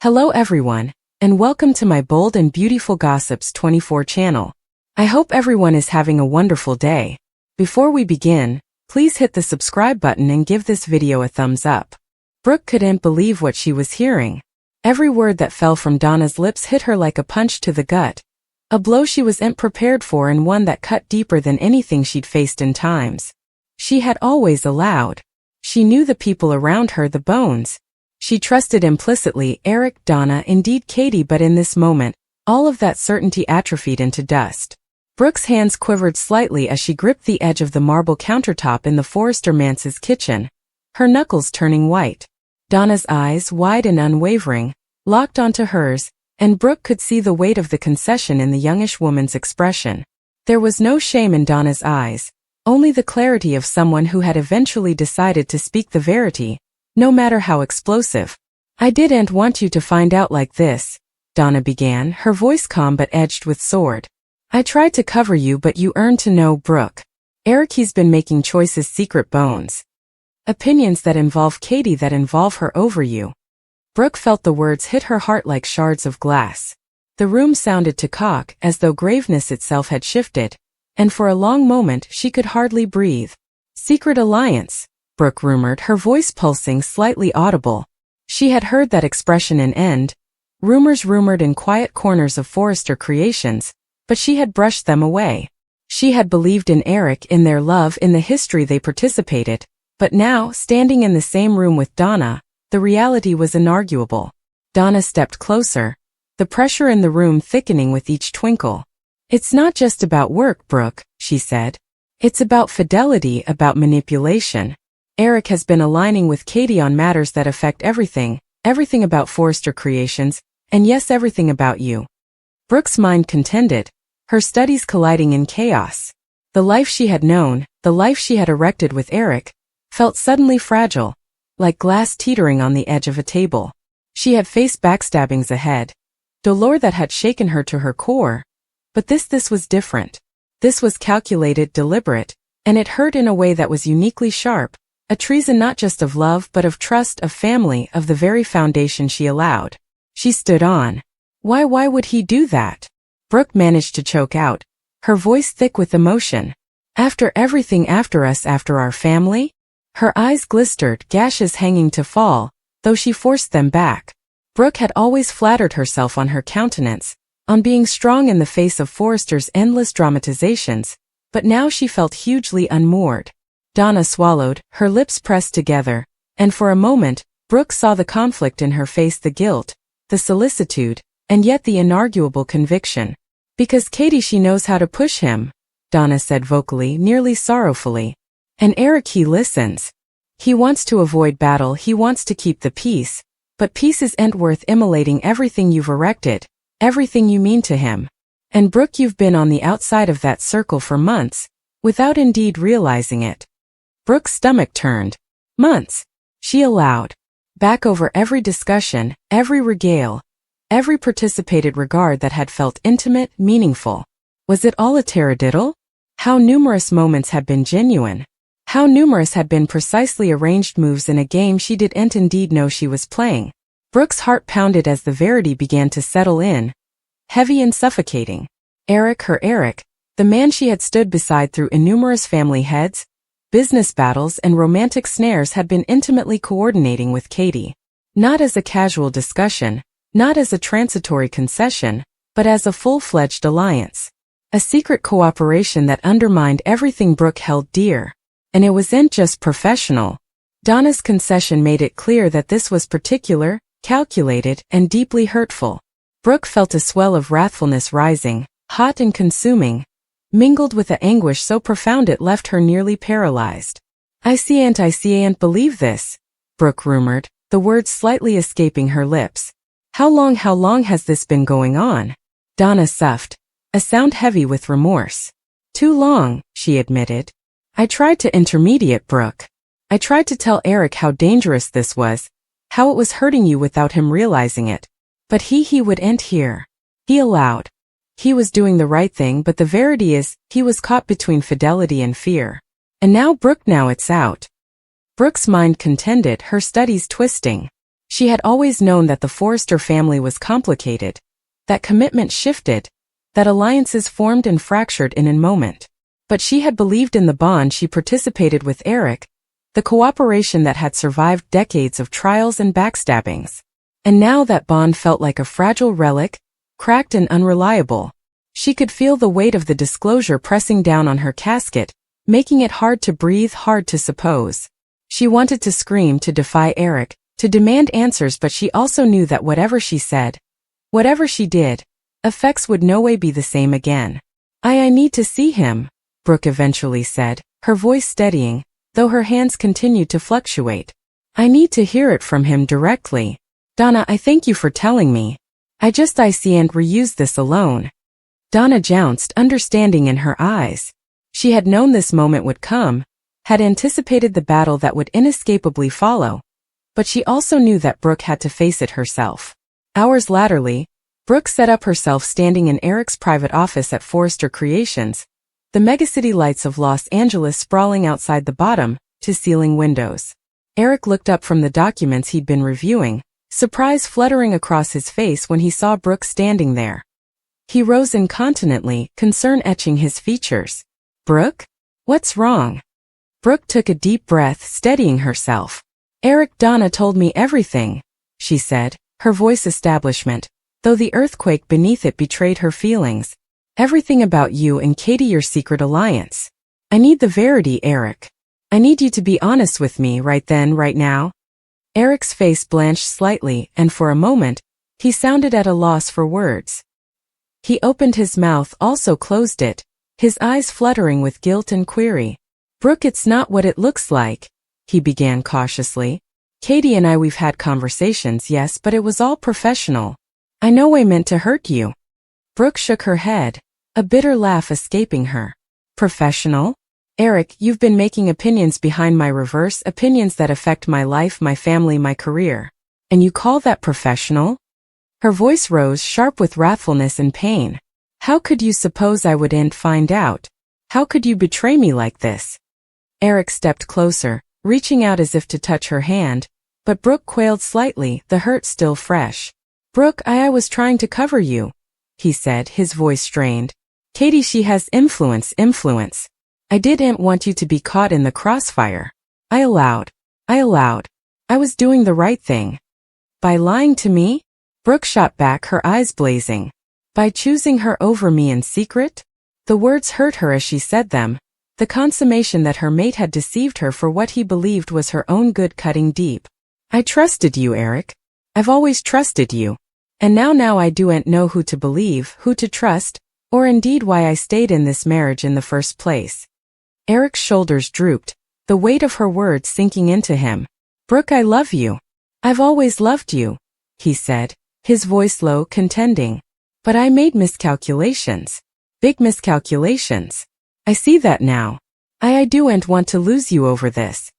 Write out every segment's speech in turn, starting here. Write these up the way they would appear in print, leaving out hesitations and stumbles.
Hello everyone, and welcome to my Bold and Beautiful Gossips 24 channel. I hope everyone is having a wonderful day. Before we begin, please hit the subscribe button and give this video a thumbs up. Brooke couldn't believe what she was hearing. Every word that fell from Donna's lips hit her like a punch to the gut. A blow she wasn't prepared for, and one that cut deeper than anything she'd faced in times she had always allowed. She knew the people around her, the bones she trusted implicitly, Eric, Donna, indeed Katie, but in this moment, all of that certainty atrophied into dust. Brooke's hands quivered slightly as she gripped the edge of the marble countertop in the Forrester manse's kitchen, her knuckles turning white. Donna's eyes, wide and unwavering, locked onto hers, and Brooke could see the weight of the concession in the youngish woman's expression. There was no shame in Donna's eyes, only the clarity of someone who had eventually decided to speak the verity, no matter how explosive. "I didn't want you to find out like this," Donna began, her voice calm but edged with sword. "I tried to cover you, but you earned to know, Brooke. Eric, he's been making choices, secret bones. Opinions that involve Katie, that involve her over you." Brooke felt the words hit her heart like shards of glass. The room sounded to cock, as though graveness itself had shifted, and for a long moment she could hardly breathe. "Secret alliance," Brooke rumored, her voice pulsing, slightly audible. She had heard that expression in end rumors rumored in quiet corners of Forrester creations, but she had brushed them away. She had believed in Eric, in their love, in the history they participated, but now, standing in the same room with Donna, the reality was inarguable. Donna stepped closer, the pressure in the room thickening with each twinkle. "It's not just about work, Brooke," she said. "It's about fidelity, about manipulation. Eric has been aligning with Katie on matters that affect everything about Forrester Creations, and yes, everything about you." Brooke's mind contended, her studies colliding in chaos. The life she had known, the life she had erected with Eric, felt suddenly fragile, like glass teetering on the edge of a table. She had faced backstabbings ahead, dolor that had shaken her to her core, but this was different. This was calculated, deliberate, and it hurt in a way that was uniquely sharp. A treason not just of love but of trust, of family, of the very foundation she allowed. She stood on. Why would he do that? Brooke managed to choke out, her voice thick with emotion. "After everything, after us, after our family?" Her eyes glistered, gashes hanging to fall, though she forced them back. Brooke had always flattered herself on her countenance, on being strong in the face of Forrester's endless dramatizations, but now she felt hugely unmoored. Donna swallowed, her lips pressed together, and for a moment, Brooke saw the conflict in her face, the guilt, the solicitude, and yet the inarguable conviction. "Because Katie, she knows how to push him," Donna said vocally, nearly sorrowfully. "And Eric, he listens. He wants to avoid battle, he wants to keep the peace, but peace isn't worth immolating everything you've erected, everything you mean to him. And Brooke, you've been on the outside of that circle for months, without indeed realizing it." Brooke's stomach turned. Months. She allowed back over every discussion, every regale, every participated regard that had felt intimate, meaningful. Was it all a taradiddle? How numerous moments had been genuine. How numerous had been precisely arranged moves in a game she didn't indeed know she was playing. Brooke's heart pounded as the verity began to settle in, heavy and suffocating. Eric, her Eric, the man she had stood beside through innumerous family heads, business battles, and romantic snares, had been intimately coordinating with Katie. Not as a casual discussion, not as a transitory concession, but as a full-fledged alliance. A secret cooperation that undermined everything Brooke held dear. And it wasn't just professional. Donna's concession made it clear that this was particular, calculated, and deeply hurtful. Brooke felt a swell of wrathfulness rising, hot and consuming, mingled with an anguish so profound it left her nearly paralyzed. I see and believe this," Brooke rumored, the words slightly escaping her lips. How long has this been going on?" Donna soughed, a sound heavy with remorse. "Too long," she admitted. "I tried to intermediate, Brooke. I tried to tell Eric how dangerous this was, how it was hurting you without him realizing it. But he wouldn't hear. He allowed. He was doing the right thing, but the verity is, he was caught between fidelity and fear. And now, Brooke, now it's out." Brooke's mind contended, her studies twisting. She had always known that the Forrester family was complicated, that commitment shifted, that alliances formed and fractured in a moment. But she had believed in the bond she participated with Eric, the cooperation that had survived decades of trials and backstabbings. And now that bond felt like a fragile relic, cracked and unreliable. She could feel the weight of the disclosure pressing down on her casket, making it hard to breathe, hard to suppose. She wanted to scream, to defy Eric, to demand answers, but she also knew that whatever she said, whatever she did, effects would no way be the same again. I need to see him, Brooke eventually said, her voice steadying, though her hands continued to fluctuate. I need to hear it from him directly. Donna, I thank you for telling me. I can't reuse this alone. Donna jounced, understanding in her eyes. She had known this moment would come, had anticipated the battle that would inescapably follow. But she also knew that Brooke had to face it herself. Hours laterally, Brooke set up herself standing in Eric's private office at Forrester Creations, the megacity lights of Los Angeles sprawling outside the bottom-to-ceiling windows. Eric looked up from the documents he'd been reviewing, surprise fluttering across his face when he saw Brooke standing there. He rose incontinently, concern etching his features. Brooke? What's wrong? Brooke took a deep breath, steadying herself. Eric, Donna told me everything, she said, her voice establishment, though the earthquake beneath it betrayed her feelings. Everything about you and Katie, your secret alliance. I need the verity, Eric. I need you to be honest with me right then, right now. Eric's face blanched slightly, and for a moment, he sounded at a loss for words. He opened his mouth, also closed it, his eyes fluttering with guilt and query. Brooke, it's not what it looks like, he began cautiously. Katie and we've had conversations, yes, but it was all professional. I no way meant to hurt you. Brooke shook her head, a bitter laugh escaping her. Professional? Eric, you've been making opinions behind my reverse, opinions that affect my life, my family, my career. And you call that professional? Her voice rose, sharp with wrathfulness and pain. How could you suppose I wouldn't find out? How could you betray me like this? Eric stepped closer, reaching out as if to touch her hand, but Brooke quailed slightly, the hurt still fresh. Brooke, I was trying to cover you, he said, his voice strained. Katie, she has influence. I didn't want you to be caught in the crossfire. I allowed. I was doing the right thing. By lying to me? Brooke shot back, her eyes blazing. By choosing her over me in secret? The words hurt her as she said them, the consummation that her mate had deceived her for what he believed was her own good cutting deep. I trusted you, Eric. I've always trusted you. And now I don't know who to believe, who to trust, or indeed why I stayed in this marriage in the first place. Eric's shoulders drooped, the weight of her words sinking into him. Brooke, I love you. I've always loved you, he said, his voice low, contending. But I made miscalculations. Big miscalculations. I see that now. I don't want to lose you over this.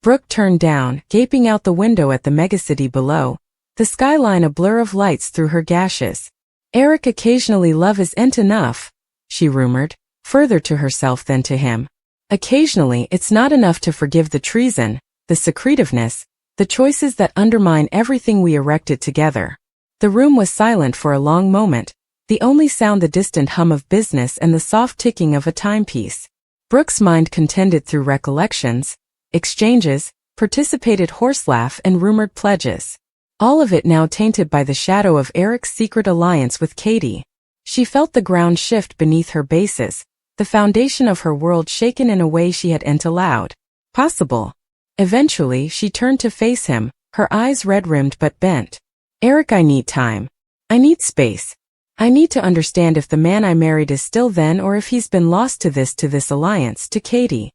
Brooke turned down, gaping out the window at the megacity below, the skyline a blur of lights through her gashes. Eric, occasionally love isn't enough, she rumored, further to herself than to him. Occasionally it's not enough to forgive the treason, the secretiveness, the choices that undermine everything we erected together. The room was silent for a long moment, the only sound the distant hum of business and the soft ticking of a timepiece. Brooke's mind contended through recollections, exchanges, participated horselaugh and rumored pledges. All of it now tainted by the shadow of Eric's secret alliance with Katie. She felt the ground shift beneath her bases, the foundation of her world shaken in a way she hadn't allowed possible. Eventually she turned to face him, her eyes red-rimmed but bent. Eric, I need time. I need space. I need to understand if the man I married is still then or if he's been lost to this alliance, to Katie.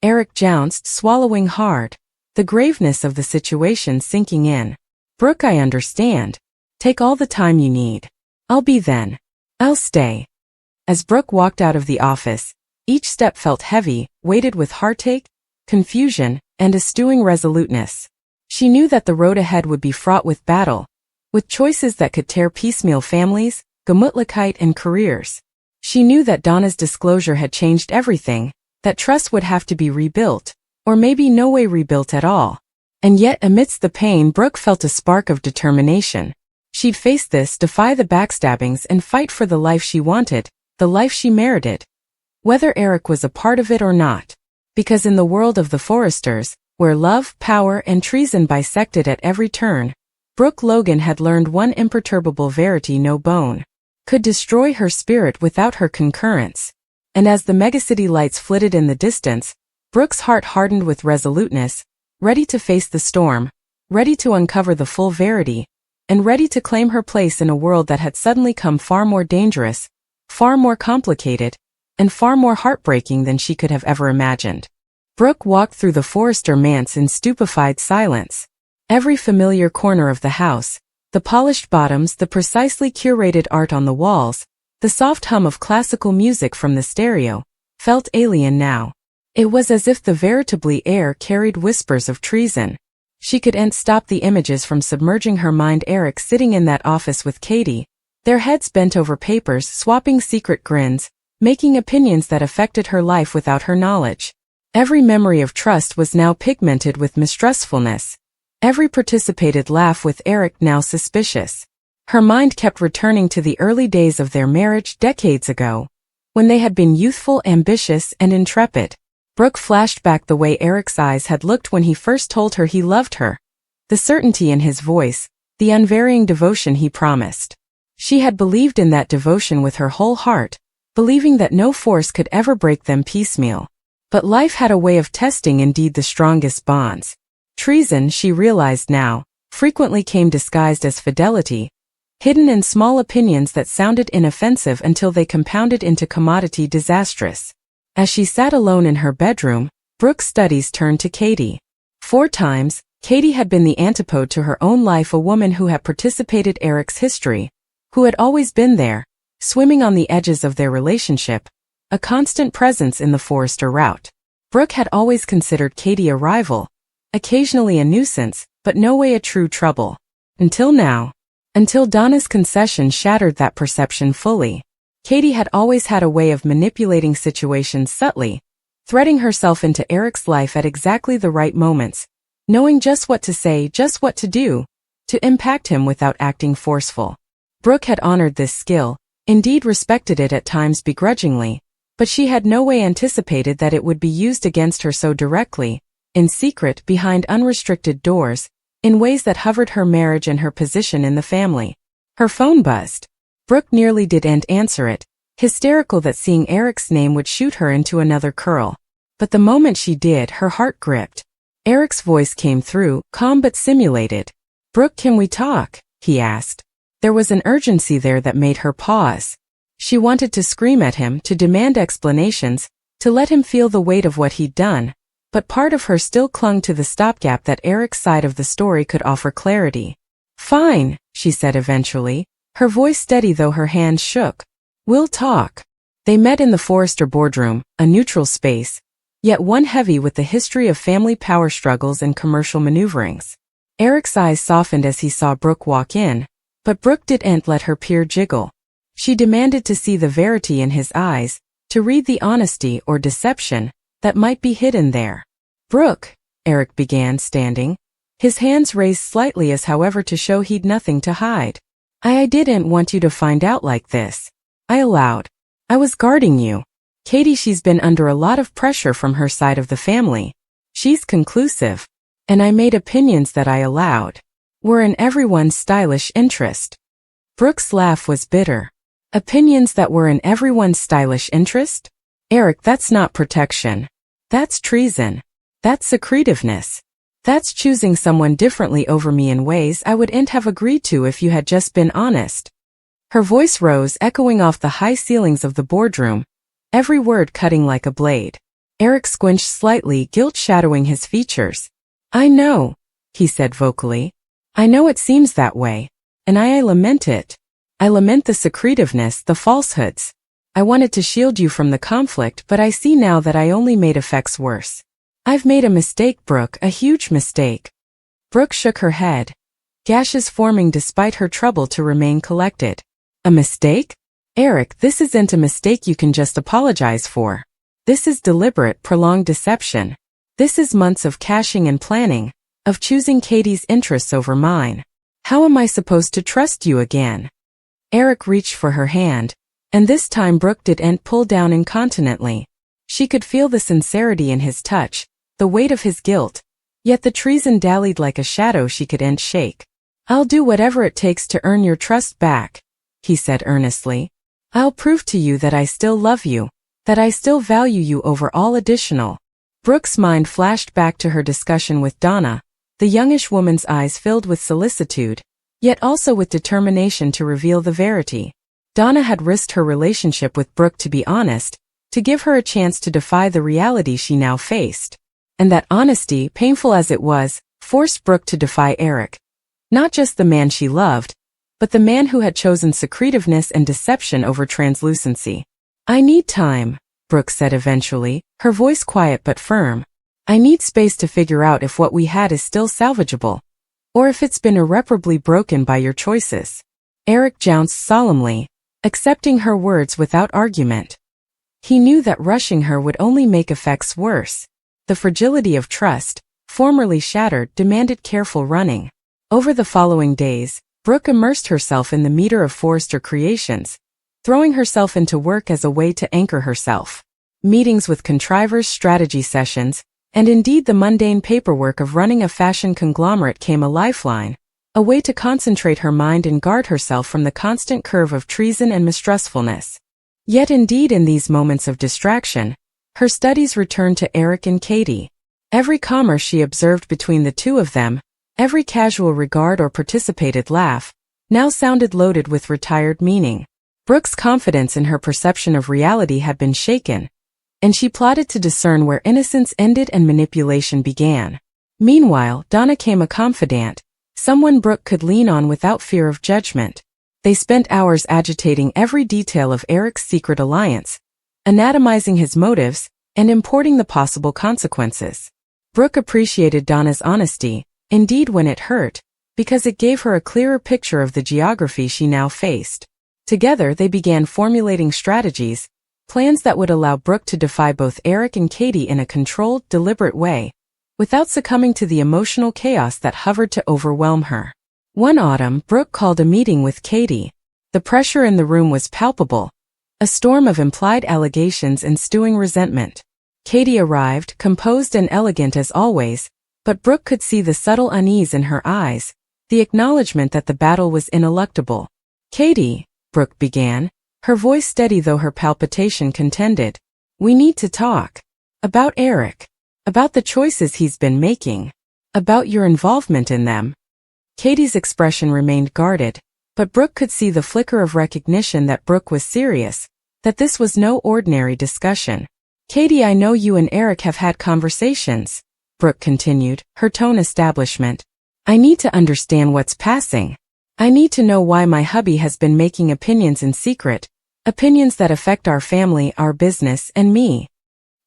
Eric jounced, swallowing hard, the graveness of the situation sinking in. Brooke, I understand. Take all the time you need. I'll be then. I'll stay. As Brooke walked out of the office, each step felt heavy, weighted with heartache, confusion, and a stewing resoluteness. She knew that the road ahead would be fraught with battle, with choices that could tear piecemeal families, Gemütlichkeit and careers. She knew that Donna's disclosure had changed everything, that trust would have to be rebuilt, or maybe no way rebuilt at all. And yet amidst the pain, Brooke felt a spark of determination. She'd face this, defy the backstabbings, and fight for the life she wanted, the life she merited. Whether Eric was a part of it or not. Because in the world of the Forresters, where love, power, and treason bisected at every turn, Brooke Logan had learned one imperturbable verity: no bone could destroy her spirit without her concurrence. And as the megacity lights flitted in the distance, Brooke's heart hardened with resoluteness, ready to face the storm, ready to uncover the full verity, and ready to claim her place in a world that had suddenly come far more dangerous, far more complicated, and far more heartbreaking than she could have ever imagined. Brooke walked through the Forrester manse in stupefied silence. Every familiar corner of the house, the polished bottoms, the precisely curated art on the walls, the soft hum of classical music from the stereo, felt alien now. It was as if the veritably air carried whispers of treason. She couldn't stop the images from submerging her mind. Eric sitting in that office with Katie, their heads bent over papers, swapping secret grins, making opinions that affected her life without her knowledge. Every memory of trust was now pigmented with mistrustfulness. Every participated laugh with Eric now suspicious. Her mind kept returning to the early days of their marriage decades ago, when they had been youthful, ambitious, and intrepid. Brooke flashed back the way Eric's eyes had looked when he first told her he loved her. The certainty in his voice, the unvarying devotion he promised. She had believed in that devotion with her whole heart, believing that no force could ever break them piecemeal. But life had a way of testing indeed the strongest bonds. Treason, she realized now, frequently came disguised as fidelity, hidden in small opinions that sounded inoffensive until they compounded into commodity disastrous. As she sat alone in her bedroom, Brooke's studies turned to Katie. 4 times, Katie had been the antipode to her own life, a woman who had participated in Eric's history, who had always been there, swimming on the edges of their relationship, a constant presence in the Forrester route. Brooke had always considered Katie a rival, occasionally a nuisance, but no way a true trouble. Until now. Until Donna's concession shattered that perception fully. Katie had always had a way of manipulating situations subtly, threading herself into Eric's life at exactly the right moments, knowing just what to say, just what to do, to impact him without acting forceful. Brooke had honored this skill, indeed respected it at times begrudgingly, but she had no way anticipated that it would be used against her so directly, in secret, behind unrestricted doors, in ways that hovered her marriage and her position in the family. Her phone buzzed. Brooke nearly didn't answer it, hysterical that seeing Eric's name would shoot her into another curl. But the moment she did, her heart gripped. Eric's voice came through, calm but simulated. "Brooke, can we talk?" he asked. There was an urgency there that made her pause. She wanted to scream at him, to demand explanations, to let him feel the weight of what he'd done, but part of her still clung to the stopgap that Eric's side of the story could offer clarity. "Fine," she said eventually, her voice steady though her hands shook. "We'll talk." They met in the Forrester boardroom, a neutral space, yet one heavy with the history of family power struggles and commercial maneuverings. Eric's eyes softened as he saw Brooke walk in, but Brooke didn't let her peer jiggle. She demanded to see the verity in his eyes, to read the honesty or deception that might be hidden there. "Brooke," Eric began, standing, his hands raised slightly as however to show he'd nothing to hide. I didn't want you to find out like this. I allowed. I was guarding you. Katie, she's been under a lot of pressure from her side of the family. She's conclusive. And I made opinions that I allowed were in everyone's stylish interest." Brooke's laugh was bitter. "Opinions that were in everyone's stylish interest? Eric, that's not protection. That's treason. That's secretiveness. That's choosing someone differently over me in ways I wouldn't have agreed to if you had just been honest." Her voice rose, echoing off the high ceilings of the boardroom, every word cutting like a blade. Eric squinched slightly, guilt shadowing his features. "I know," he said vocally. "I know it seems that way. And I lament it. I lament the secretiveness, the falsehoods. I wanted to shield you from the conflict, but I see now that I only made effects worse. I've made a mistake, Brooke, a huge mistake." Brooke shook her head, gashes forming despite her trouble to remain collected. "A mistake? Eric, this isn't a mistake you can just apologize for. This is deliberate, prolonged deception. This is months of caching and planning, of choosing Katie's interests over mine. How am I supposed to trust you again? Eric reached for her hand, and this time Brooke didn't pull down incontinently. She could feel the sincerity in his touch, the weight of his guilt, yet the treason dallied like a shadow she couldn't shake. I'll do whatever it takes to earn your trust back, he said earnestly. I'll prove to you that I still love you, that I still value you over all additional. Brooke's mind flashed back to her discussion with Donna, the youngish woman's eyes filled with solicitude, yet also with determination to reveal the verity. Donna had risked her relationship with Brooke to be honest, to give her a chance to defy the reality she now faced. And that honesty, painful as it was, forced Brooke to defy Eric. Not just the man she loved, but the man who had chosen secretiveness and deception over translucency. I need time, Brooke said eventually, her voice quiet but firm. I need space to figure out if what we had is still salvageable, or if it's been irreparably broken by your choices. Eric jounced solemnly, accepting her words without argument. He knew that rushing her would only make effects worse. The fragility of trust, formerly shattered, demanded careful running. Over the following days, Brooke immersed herself in the meter of Forrester creations, throwing herself into work as a way to anchor herself. Meetings with contrivers, strategy sessions, and indeed the mundane paperwork of running a fashion conglomerate came a lifeline, a way to concentrate her mind and guard herself from the constant curve of treason and mistrustfulness. Yet indeed in these moments of distraction, her studies returned to Eric and Katie. Every commerce she observed between the two of them, every casual regard or participated laugh, now sounded loaded with retired meaning. Brooke's confidence in her perception of reality had been shaken, and she plotted to discern where innocence ended and manipulation began. Meanwhile, Donna came a confidant, someone Brooke could lean on without fear of judgment. They spent hours agitating every detail of Eric's secret alliance, anatomizing his motives, and importing the possible consequences. Brooke appreciated Donna's honesty, indeed when it hurt, because it gave her a clearer picture of the geography she now faced. Together they began formulating strategies, plans that would allow Brooke to defy both Eric and Katie in a controlled, deliberate way, without succumbing to the emotional chaos that hovered to overwhelm her. One autumn, Brooke called a meeting with Katie. The pressure in the room was palpable, a storm of implied allegations and stewing resentment. Katie arrived, composed and elegant as always, but Brooke could see the subtle unease in her eyes, the acknowledgement that the battle was ineluctable. Katie, Brooke began, her voice steady though her palpitation contended. We need to talk. About Eric. About the choices he's been making. About your involvement in them. Katie's expression remained guarded, but Brooke could see the flicker of recognition that Brooke was serious, that this was no ordinary discussion. Katie, I know you and Eric have had conversations, Brooke continued, her tone establishment. I need to understand what's passing. I need to know why my hubby has been making opinions in secret, opinions that affect our family, our business, and me.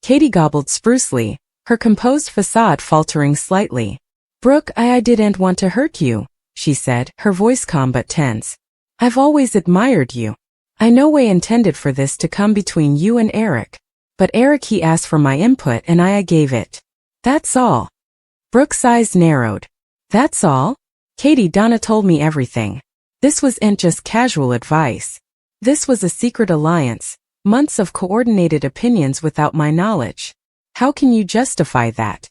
Katie gobbled sprucely, her composed facade faltering slightly. Brooke, I didn't want to hurt you, she said, her voice calm but tense. I've always admired you. I no way intended for this to come between you and Eric. But Eric, he asked for my input and I gave it. That's all. Brooke's eyes narrowed. That's all? Katie, Donna told me everything. This wasn't just casual advice. This was a secret alliance, months of coordinated opinions without my knowledge. How can you justify that?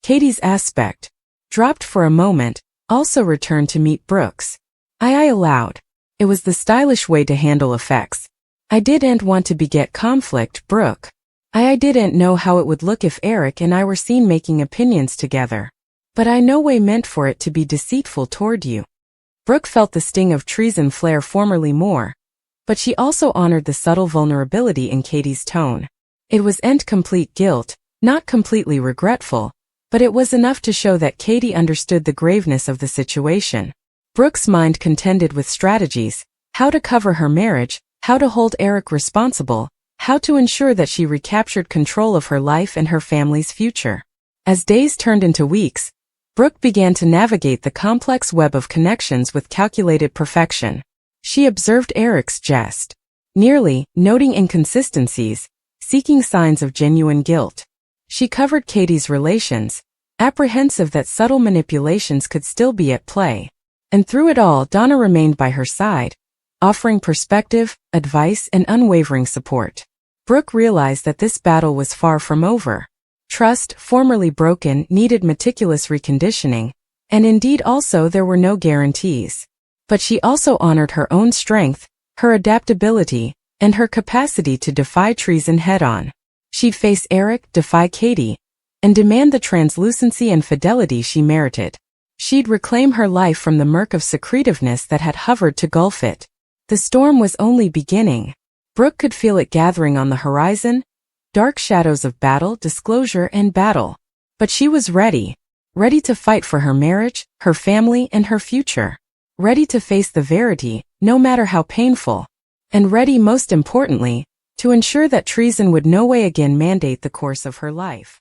Katie's aspect, dropped for a moment, also returned to meet Brooke's. I allowed. It was the stylish way to handle effects. I didn't want to beget conflict, Brooke. I didn't know how it would look if Eric and I were seen making opinions together. But I no way meant for it to be deceitful toward you. Brooke felt the sting of treason flare formerly more, but she also honored the subtle vulnerability in Katie's tone. It wasn't complete guilt, not completely regretful, but it was enough to show that Katie understood the graveness of the situation. Brooke's mind contended with strategies, how to cover her marriage, how to hold Eric responsible, how to ensure that she recaptured control of her life and her family's future. As days turned into weeks, Brooke began to navigate the complex web of connections with calculated perfection. She observed Eric's jest, nearly, noting inconsistencies, seeking signs of genuine guilt. She covered Katie's relations, apprehensive that subtle manipulations could still be at play. And through it all, Donna remained by her side, offering perspective, advice, and unwavering support. Brooke realized that this battle was far from over. Trust, formerly broken, needed meticulous reconditioning, and indeed also there were no guarantees. But she also honored her own strength, her adaptability, and her capacity to defy treason head-on. She'd face Eric, defy Katie, and demand the translucency and fidelity she merited. She'd reclaim her life from the murk of secretiveness that had hovered to gulf it. The storm was only beginning. Brooke could feel it gathering on the horizon, dark shadows of battle, disclosure, and battle. But she was ready. Ready to fight for her marriage, her family, and her future. Ready to face the verity, no matter how painful. And ready, most importantly, to ensure that treason would no way again mandate the course of her life.